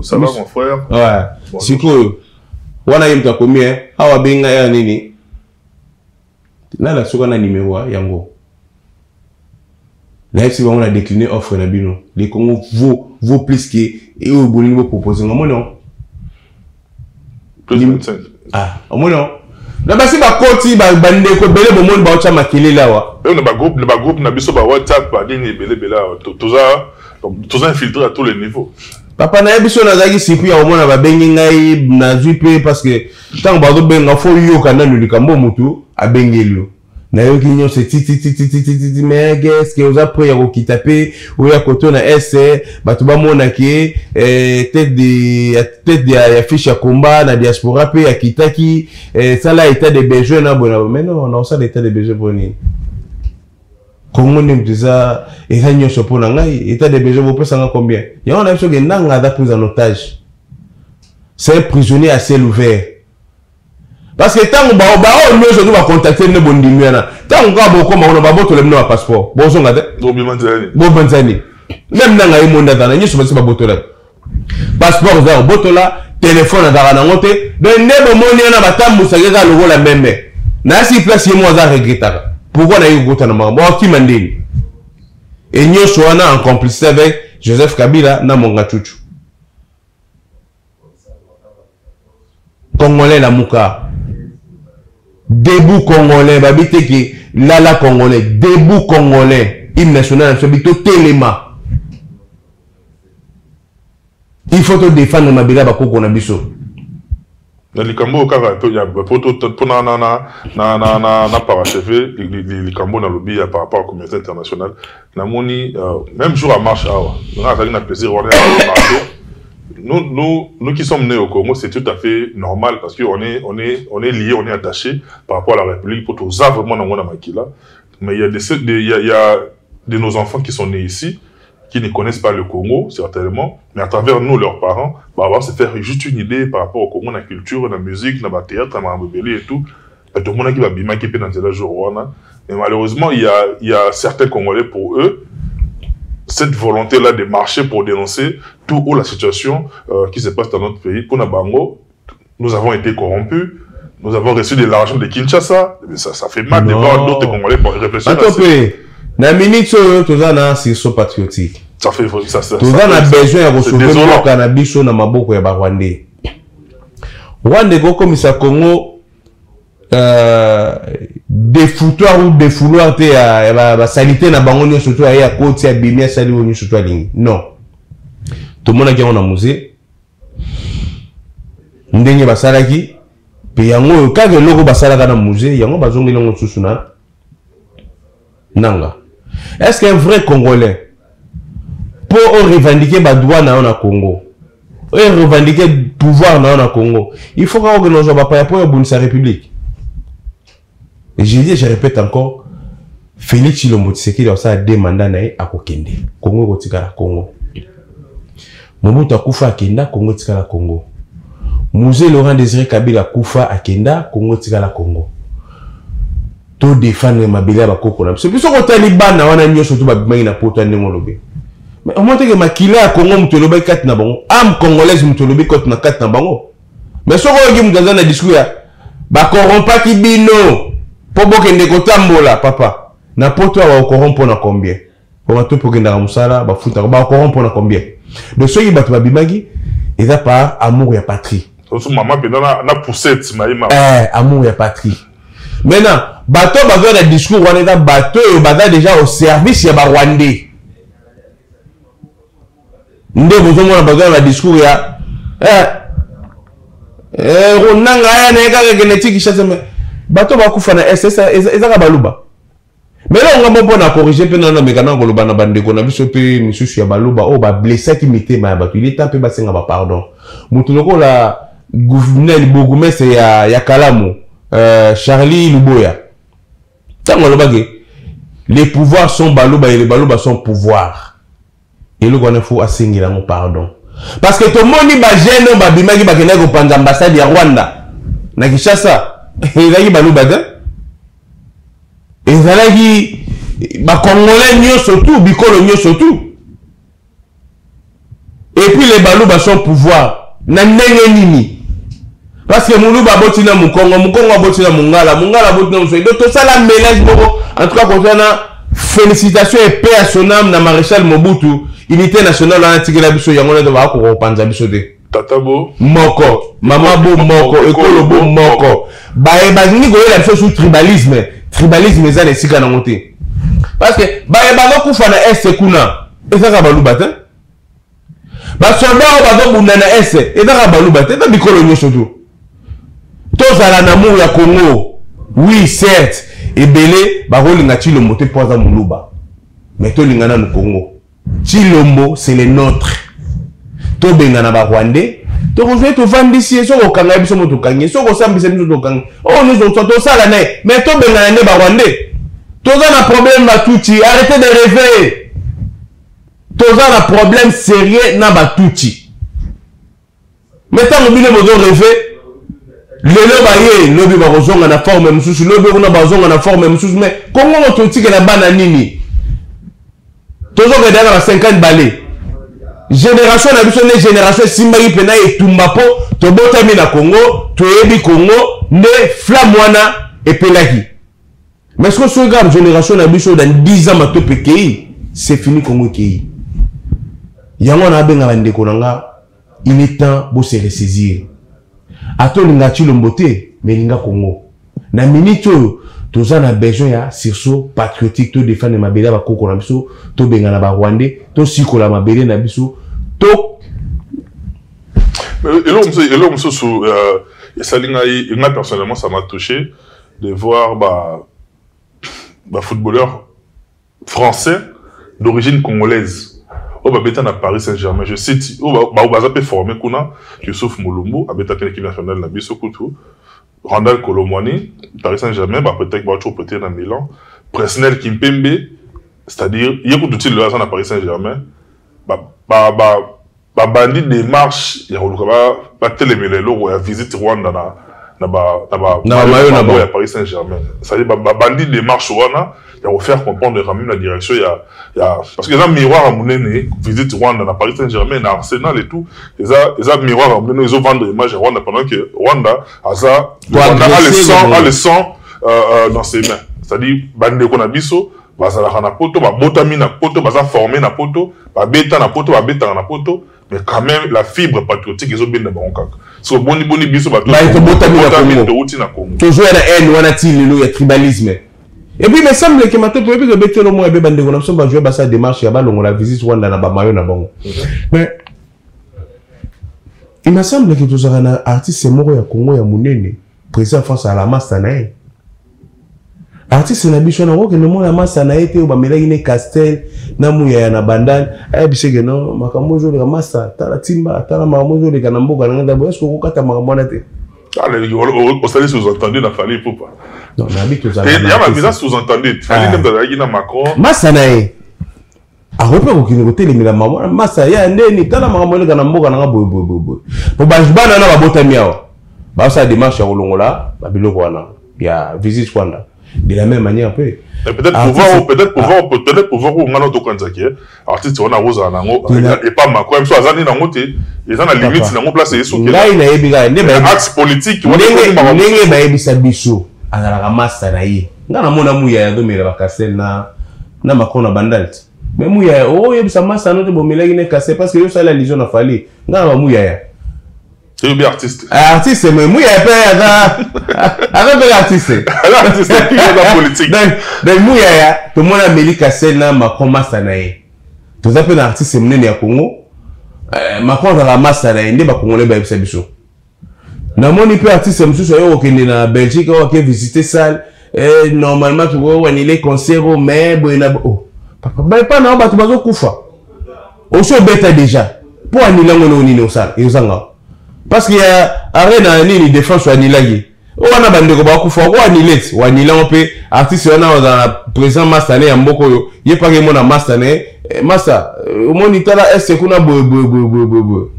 Ça va mon frère? Ouais. Siko wana yimta komie awa benga ya nini. Na l'action na numéro yango. Là, si on a décliné offre na bino, les Congo vaut plus que et au bon niveau proposé. Non. Plus 25. Ah, au moins non. Là, bah si ba koti ba bande ko belé bon monde ba ocha makele là wa. Et on a ba groupe na biso ba WhatsApp ba dini belé tous infiltrés à tous les niveaux. Papa na biso na zaki sipi ya au moins ba bengi ngai na zuipe parce que tant ba do benga fo yo kana lulikambo mutu a bengelo. Na yo kinyo se titi mais qu'est-ce que vous après ya kokitape ou ya koto na essai batu ba mona ki tête de ya fiche ya combat na diaspora pe ya kitaki ça là état de besoin na bona mais non on a ça l'état de besoin boni Congo ne déjà et ranyo sopo na ngai état de besoin vous pesa nga combien ya on a so que nanga da prise en otage c'est un prisonnier à ciel ouvert. Parce que tant que nous va contacter les bons diminuana, tant que nous va boto le passeport. Bon son gade. Bon banzani. Même dans les mondes dans les choses pas boto là. Passeport za boto là, téléphone dans la ngote, de nebo moni na batambu sageza logo la même. Na si place moi za regretta. Pourquoi na yugota na mambo ki mandini? Et nyoso wana en complicité avec Joseph Kabila na monga chuchu. Congolais la muka. Debout congolais, babite ki lala congolais, debout congolais, hymne national, c'est téléma. Il faut te défendre ma bela bakoko na biso. Dans les Cambo kaka to ya pour na parachevé les Cambo na lobby par rapport à la communauté internationale. Na moni même jour à marche awa. On a un plaisir on est Nous qui sommes nés au Congo, c'est tout à fait normal parce qu'on est liés, on est attachés par rapport à la République pour tous vraiment dans mon Makila. Mais il y a de nos enfants qui sont nés ici, qui ne connaissent pas le Congo, certainement, mais à travers nous, leurs parents, on va se faire juste une idée par rapport au Congo, dans la culture, dans la musique, dans le théâtre, dans la bébélé et tout. Tout le monde qui va bien qui peut dans le jour. Mais malheureusement, il y a certains Congolais pour eux, cette volonté-là de marcher pour dénoncer tout haut la situation qui se passe dans notre pays. Pour Nabango, nous avons été corrompus, nous avons reçu de l'argent de Kinshasa, ça fait mal de voir d'autres Congolais pour réfléchir à ça. Na minute tu as un sursaut patriotique. Ça fait ça. Tu as besoin de sauver le cannabis na maboko ya Rwandais. Rwandais comme ça Congo des foutoirs ou des fouloirs la salité na bango nyo surtout ya côté ya bimia sali woni surtout lingi non tout le monde a qui on a musée ndenge basalaki pe yango ka ke loko basalaka na musée yango bazongela ngo susuna nanga est-ce qu'un vrai Congolais pour revendiquer ba droit na Congo et revendiquer pouvoir na Congo il faut qu'on organise ba pa pour la République. Et je répète encore, Félix Tshilombo Tshisekedi a ça demandé à Kokende. Congo kotika la Congo. Mobutu akufa akenda Congo tika la Congo. Musée Laurent Désiré Kabila Koufa Akenda Congo Tikala Congo. To défendre mabila ba koko na. C'est plus que Taliban na wana nyo surtout ba bimai na poto ndemo lobe. Mais au moins que makila ya Congo mutolobe kat na bango, am congolaise mutolobe kot na kat na bango. Mais soko yogi mutaza na discours ya ba corrompa ki bino po bokende kotambola papa. Na poto wa corrompo na combien? Pour tout pour kenda musala ba futa ba corrompo na combien? De ceux qui battent ba bimagi, ils a par amour ya patrie. Surtout maman pendant na poussette maïma. Amour ya patrie. Maintenant, bateau bateau na discours on est bateau bateau déjà au service ya ba Rwandais. Ndé bozo mona bateau na discours ya ronanga ya na ka genetique chasse mais bateau ba kufa na essa ezaka baluba. Mais là on va pas corriger pe na mekana ngoloba na bandeko na biso pe misusu ya baluba o ba blessé qui mité ma bateau il est temps pe ba senga ba pardon. Mutuloko la gouverneur bourgmestre ya Kalamu Charlie Luboya. Les pouvoirs sont balouba et les balouba sont pouvoirs. Et le qu'on faut assigner là mon pardon. Parce que tout le monde va gêner ba bimaki ba kena ko panda ambassade ya Rwanda. Na Kinshasa. Il a eu balouba de. Il a eu ba congolais nyo surtout bikolo nyo surtout. Et puis les balouba sont pouvoirs. Na ndenge nini. Parce que Moulouba botina Moukongo botina Mungala botina Moussoué. Donc tout ça la mélange beaucoup. En tout cas concernant félicitations et paix à son âme na maréchal Mobutu, unité nationale en Antigua biso yangona de ba ko panza biso de. Tatabo Moko, mama bo moko, ekolo bo moko. Ba ni ko la biso sous tribalisme. Tribalisme za les sika na monté. Parce que ba ko fa na est kuna. Et ça ba lubata. Ba soldat ba bunda na est. Et ça ba lubata. Ta bikolo nyo surtout. Tous à l'amour ya Congo, oui certes, et belé, barolinga chilombo te poza muluba. Mais to lingana no Congo. Chilombo c'est le nôtre. To bengana ba Rwandais, to rejoindre to vendre ici, so ko kanga biso moto kanga, so ko sambisa biso to kanga. Oh nous on to sala na, mais to bengana ne ba Rwandais. To za na problème ba tuti, arrêtez de rêver. To za na problème sérieux na ba tuti. Mais tant mobile mozo rêver. Lelo baye lobi ba kozonga na forme mususu lobi kuna bazonga na forme mususu mais Congo mototique na bana nini tozo ke dana 50 balé génération na biso ne génération simba yi pena etumba po to botami na Congo to yebi Congo ne flamwana epelaki mais ce que ce grave génération na biso dans 10 ans mato pekei c'est fini Congo kei yango na benga bandeko nanga il est temps bo se ressaisir. Ato linga chilombote mais linga Congo na minute toza na besoin ya sursaut patriotique to défendre mabele ba koko na biso to benga na ba Rwandais to sikola mabele na biso to et là sous ça linga personnellement ça m'a touché de voir ba footballeur français d'origine congolaise. Oh bah bêta na Paris Saint-Germain, je cite, oh bah peut former kuna Youssouf Moulumbu, abeta l'équipe nationale na biso kutu, Randall Colomwani, Paris Saint-Germain, bah peut-être na Milan, Presnel Kimpembe, c'est-à-dire il y a tout de le à Paris Saint-Germain, bandit démarche, il y a télémélélo ya visite Rwanda na Paris Saint-Germain. C'est-à-dire bandit démarche Rwanda. Il va faire comprendre quand même la direction parce que les miroirs à Mounene visite Rwanda na Paris Saint-Germain na Arsenal et tout les miroirs à Mounene ils ont vendu l'image à Rwanda pendant que Rwanda a le sang dans ses mains, c'est-à-dire bande qu'on a biso bazala na poto ba botami na poto baza formé na poto ba beta na poto ba beta na poto mais quand même la fibre patriotique ils ont bien d'abord kaka so boni biso ba to botami na Congo toujours la haine wana tililo ya tribalisme. Et puis il me semble que maintenant pour que bete no mo ebe bande qu'on a besoin de jouer sa démarche ya balongo la visite Rwanda na ba mayo na bango. Mais il me semble que tous un artiste moko ya Congo ya munene président France à la masse na ye. Artiste na biso na ko ke no mo la masse na ye te o ba melaki ne Castel na muya na bandane ay bisege no makambo zo le masse tala timba tala makambo zo le kana mboka na ngada est-ce ko kata makambo na te. Allez, on s'allait sous-entendre dans Fali Poupa. Non, mais habite aux il y a ma visa sous-entendu. Fali comme dans la Macron. Massanae. a repère kokine kotelemela mama masa ya ndeni tala makambo eleka na mboka nanga boye po bana na babotami awa basala démarche ya kolongola babiloko wana ya visite Rwanda de la même manière peu peut-être pouvoir ou ngana to kanzaki artiste on a rosa nango et pas ma quoi même so azani nango te ils ont la limite nango place yeso ke ngai na yebiga ne ba axe politique ndenge ba yebisa biso azalaka masa na ye ngana mona muya ya domela bakasel na makona bandalti mais muya o yebisa masa no te bomelaki ne kase parce que yo sala lision na fali ngana ba muya ya c'est bien artiste mais muya ya pe avec l'artiste qui est la politique donc muya ya to mona meli kase na makona masa na ye to zape na artiste munene ya Congo makona la masa na ye nde ba Congolais ba yebisa biso na moni pe artiste mususu ayo okende na Belgique o ke visiter salle normalement tu vois on les concerts mais boyena papa pas na ba tu bazo kufa o so beta déjà pour anilango no nini osala ezanga parce qu'il y a arena nini défense anilagi o wana bandeko ba kufa ko anilet wanilango pe artiste wana za présent mastane ya mboko yo ye pa ke mona mastane massa o moni tala est kuna bo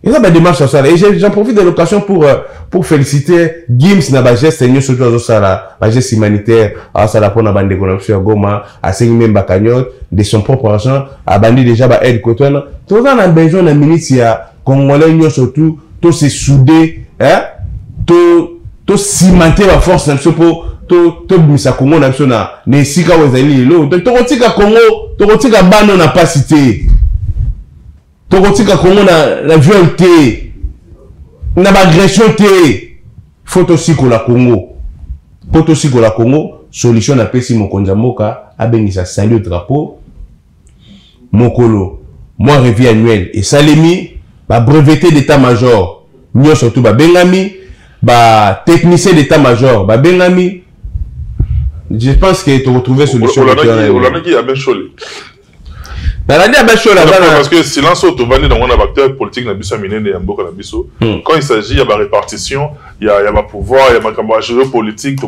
et ça, démarche sur ça. Et j'en profite de l'occasion pour féliciter Gims na ba geste nyo surtout à ça la geste humanitaire à ça la pour na bande connexion Goma à 5000 bakanyot de son propre argent a bandi déjà ba aide kotwana tout ça na besoin na minute ya congolais nyo surtout to se souder to cimenter la force na pour to bimisa Congo na biso na sika wezali lo to kotika Congo to kotika bano na pas cité tokotika Congo na violté na bagression té photo siko la Congo solution na pesi mokonza moka abengisa salut drapeau mokolo mois revue annuel et salemi ba breveté d'état-major nyo surtout ba bengami ba technicien d'état-major ba bengami je pense que tu retrouver solution on a bien cholé. Parce que silence autovani dans un acteur politique na biso minene ya mboka na biso quand il s'agit ya ba répartition il y a ba pouvoir il y a ma géopolitique tout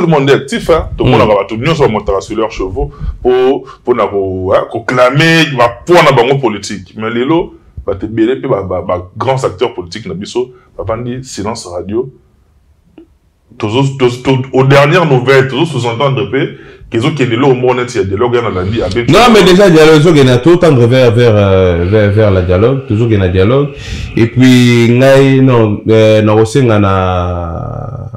le monde est actif tout le monde va tout nyonso monter sur leurs chevaux pour na ko clamer ba point na bango politique mais lelo ba te belé pe ba grands acteurs politiques na biso ba pandi silence radio aux dernières nouvelles tous sous-entendre pe qu'ils ont qu'il est là au monde il y a dialogue dans la vie non mais déjà dialogue il y a tout tendre vers la dialogue toujours il y a dialogue et puis ngai non na osenga na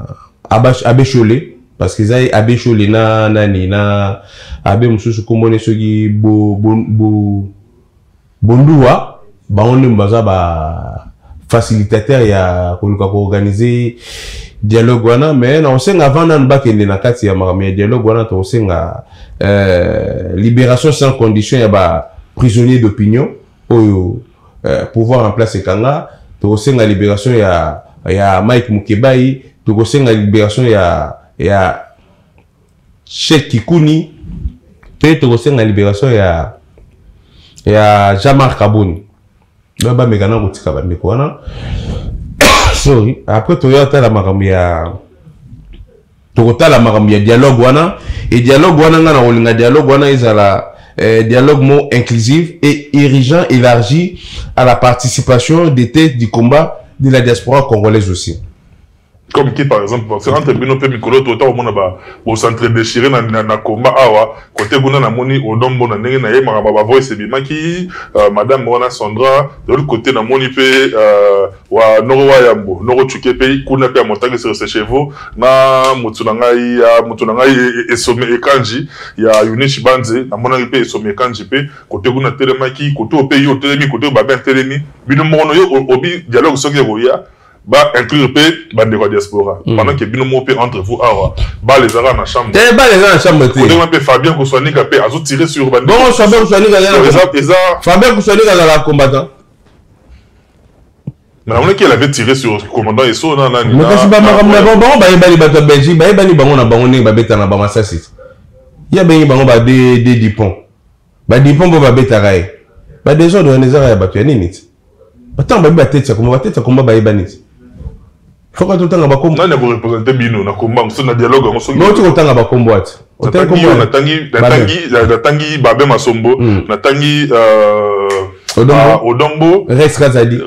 abecholé parce que ça abecholé na nani na abe mususu komone soki bondua ba on mbaza ba facilitateur ya ko organiser dialogue wana mais na osenga avant nan bakende na kati ya makamia dialogue wana to osenga libération sans condition ya ba prisonnier d'opinion oyo pouvoir en place kanga to osenga libération ya Mike Mukebai to osenga libération ya Cheikh Kikuni pe to osenga libération ya Jean-Marc Kaboni ba mekana ko tika ba meko wana sorry après tu as la makamia la makamia dialogue wana et dialogue wana ngana olinga dialogue wana izala dialogue mot inclusif et érigeant élargi à la participation des têtes du combat de la diaspora congolaise aussi comme qui par exemple parce que entre bino pe mikolo to ta omona ba au centre déchiré na combat awa côté guna na moni odombo na ndenge na ye ba voice bimaki madame Mona Sandra de l'autre côté na moni pe wa Norowa Yambo Noro Chuke pe kuna pe montagne sur ses chevaux na mutunangai esome ekanji ya Yunichi Banze na mona pe esome ekanji pe côté guna telemaki côté pe yo telemi côté ba ben telemi bino mono yo obi dialogue soki roya ba inclure pe bande de diaspora pendant que bino mo pe entre vous awa ba les ara na chambre te on pe Fabien Kouswanika pe azo tirer sur bande bon Fabien Kouswanika Fabien Kouswanika la combattant mais on est qu'il avait tiré sur le commandant Esso na mais kasi ba bali bato Belgique ba bali bango na bango ne ba beta na ba masasi ya bengi bango ba de Dupont ba Dupont ba beta rai ba désordre on ezara ya bato ya nini bato ba tete ya komba ba tete ya komba ba ebaniti faut que tu aies on a représenté Bino na combat on a dialogue mais tu as un combat Natangi Babé Masombo Natangi Odombo Rex Kazadi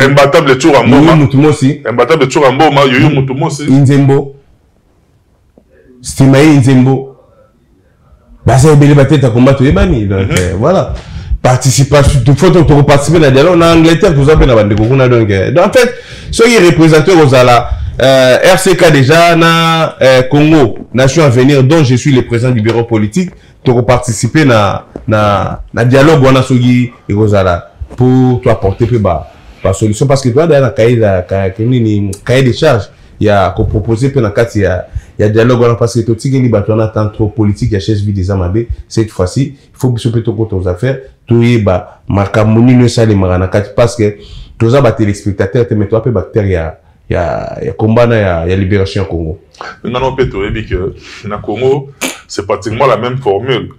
imbattable tour en Moma imbattable tour en Moma Yoyo Mutumosi Inzembo Stimae Inzembo Basa Ebele Batete à combattre Ebani donc voilà participation il faut que tu participes dans le dialogue en Angleterre tout ça peut n'avoir des donc en fait ceux qui représentent aux ala RCK déjà na Congo Nation à venir dont je suis le président du bureau politique pour participer na dialogue wana sogi et aux pour toi apporter pas solution parce que toi dans cahier de charge il y a qu'on proposer pour dans il y a dialogue wana parce que tout ce qui est bateau na tant trop politique il y a chaise vide des amabé cette fois-ci il faut que ce plutôt côté aux affaires tout y ba markamoni ne sale marana parce que tous les téléspectateurs te mettent un peu bactéries il y a combat il y a libération Congo. Maintenant on peut te dire que na Congo c'est pratiquement la même formule.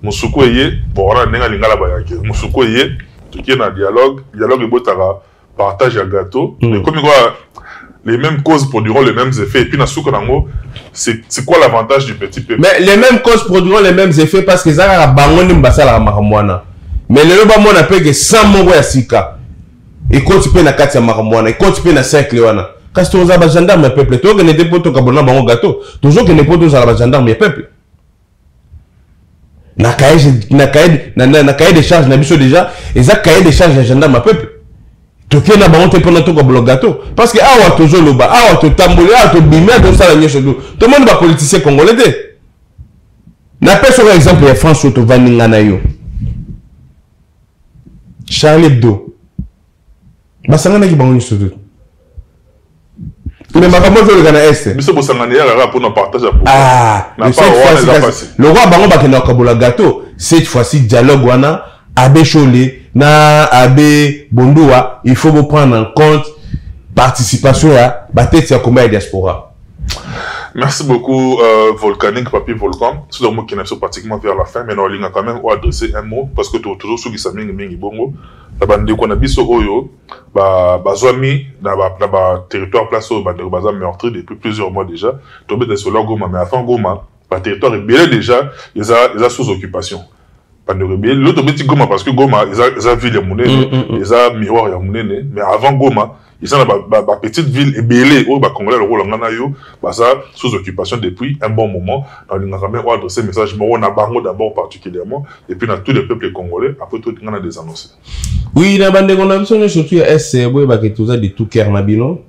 Musuku eye bon on a nenga lingala bayaki. Musuku eye tout qui est dans dialogue est botara partage à gâteau mais comme quoi les mêmes causes produiront les mêmes effets et puis na suko nango c'est quoi l'avantage du petit peuple? Mais les mêmes causes produiront les mêmes effets parce que ça la bangoni mbasala makamwana. Mais le ba mona pe que sans mongo ya sika. Et quand tu peux na kati ya makamwana, et quand tu peux na cercle wana. Quand tu as un gendarme peuple, tu as des potes qui ont un gâteau. Toujours que les potes ont un gendarme peuple. Na cahier de charge na biso déjà, et ça cahier de charge de gendarme peuple. Tu as un bon pour notre gâteau. Parce que awa toujours le bas, awa to tamboulé, awa to bimé, to ça la nyesho tout. Tout le monde va politicien congolais. Na personne par exemple ya France to vaninga na yo. Charlie Hebdo. Basangana ki bango nyesho tout. Mais ma femme veut le Ghana Est. Mais c'est pour ça qu'on a pour nous partager. Ah, le roi bango ba kena kabola gâteau. Cette fois-ci dialogue wana abe Cholé na abe Bondua, il faut vous prendre en compte participation à battre ya combat diaspora. Merci beaucoup, Volcanique, Papi Volcan. C'est un mot qui est pratiquement vers la fin, mais on a quand même adressé un mot, parce que tu as toujours ceux qui sont mingi bongo. La bande qu'on a biso oyo, bazwami, dans territoire place au bande bazam meurtri depuis plusieurs mois déjà. Tombé de sur leur Goma, mais avant Goma, le territoire est bien déjà, ils a sous occupation. L'autre petit Goma, parce que Goma, ils ont vu les monnaies, ils ont miroir les monnaies, mais avant Goma, ils ont la petite ville ébélée, où les Congolais, le rôle en Anayo, sous occupation depuis un bon moment. On a quand même adressé un message, mais on a Bango d'abord particulièrement, et puis dans tous les peuples congolais, après tout, on a des annonces. Oui, dans la bande de surtout, c'est que tout ça de tout cœur Nabino,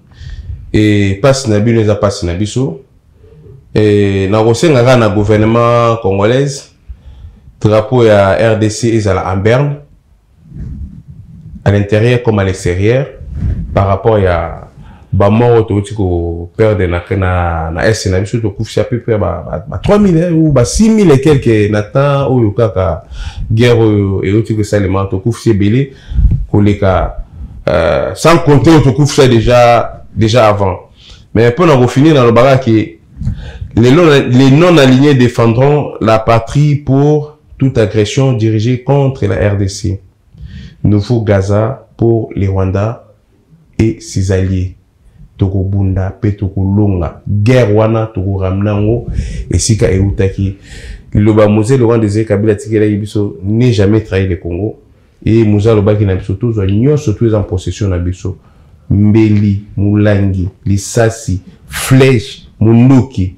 et passe Nabino, ils ont passé Nabiso, et dans le gouvernement congolais, drapeau à RDC et à Berne, à l'intérieur comme à l'extérieur, par rapport à Bamor, au père de na S, na biso to koufsi à peu près 3000 ou 6000 et quelques Nathan ou Yukaka guerre et autres que ça élément to koufsi belé koleka sans compter to koufsi déjà avant. Mais pour en finir dans le bagarre qui les non alignés défendront la patrie pour toute agression dirigée contre la RDC. Nouveau Gaza pour les Rwandais et ses alliés. Toko Bunda, Petoko Longa, guerre wana, Toko Ramnango, et Sika Eutaki. Le Mosé, le Rwanda des Kabila Tikela Ibiso, n'est jamais trahi le Congo. Et Moussa Loba qui n'a pas surtout, surtout en possession d'Abiso. Mbeli, Moulangi, Lissasi, Flèche, Mundoki,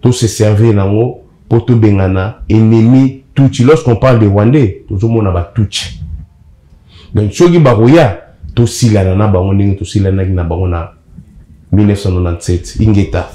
tout se servait nango, Poto Bengana, ennemi, Touchi. Lorsqu'on parle de Rwandais, tout le monde a Touchi. Donc, Chogi Barouya, tout si la nana bangoning, tout si la nana bangona 1997, Ingeta.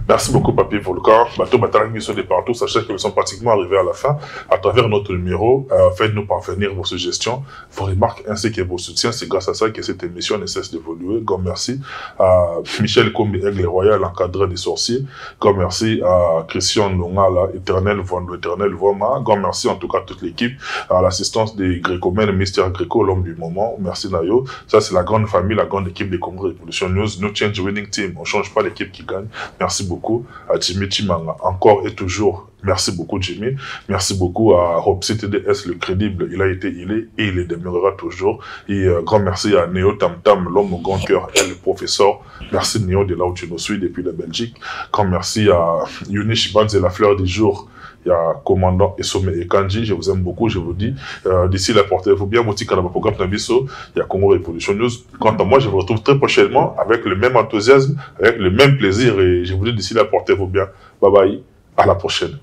Merci beaucoup, Papi Volcan. Bateau Batarang sont de partout. Sachez que nous sommes pratiquement arrivés à la fin. À travers notre numéro, faites-nous parvenir vos suggestions, vos remarques ainsi que vos soutiens. C'est grâce à ça que cette émission ne cesse d'évoluer. Grand merci à Michel Kombi Aigle Royal, l'encadreur des sorciers. Grand merci à Christian Nongala, éternel Voima. Grand merci en tout cas à toute l'équipe, à l'assistance des Gréco-mènes, Mister Gréco, l'homme du moment. Merci Nayo. Ça, c'est la grande famille, la grande équipe des Congo Révolution News. No change winning team. On ne change pas l'équipe qui gagne. Merci beaucoup à Jimmy Chimanga, encore et toujours Merci beaucoup, Jimmy. Merci beaucoup à Robsy TDS, le crédible. Il a été, il est et il demeurera toujours. Et grand merci à Néo Tam Tam, l'homme au grand cœur, et le professeur. Merci Néo de là où tu nous suis depuis la Belgique. Grand merci à Yunish Banz et la fleur du jour. Il y a Commandant Esome et Kanji, je vous aime beaucoup, je vous dis. D'ici là, portez-vous bien. Mouti Kanaba programme Nabiso, il y a Congo Revolution News. Quant à moi, je vous retrouve très prochainement avec le même enthousiasme, avec le même plaisir. Et je vous dis d'ici là, portez-vous bien. Bye bye. À la prochaine.